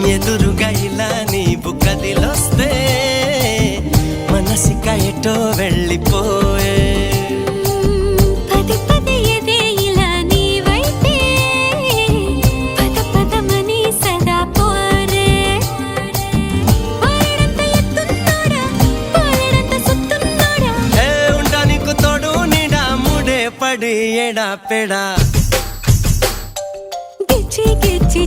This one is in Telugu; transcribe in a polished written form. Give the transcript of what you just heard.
ఎదురుగా ఇలా నీవు కదిలొస్తే మనసిక ఎటో వెళ్ళిపోయే పది పది ఎదే ఇలా నీవైతే పద పదమని సదా పోరే పారడంత ఎత్తున్నోడా పారడంత సుత్తున్నోడా ఏ ఉండా నీకు తోడు నీడా ముడే పడి ఎడా పెడా గిచ్చి గిచ్చి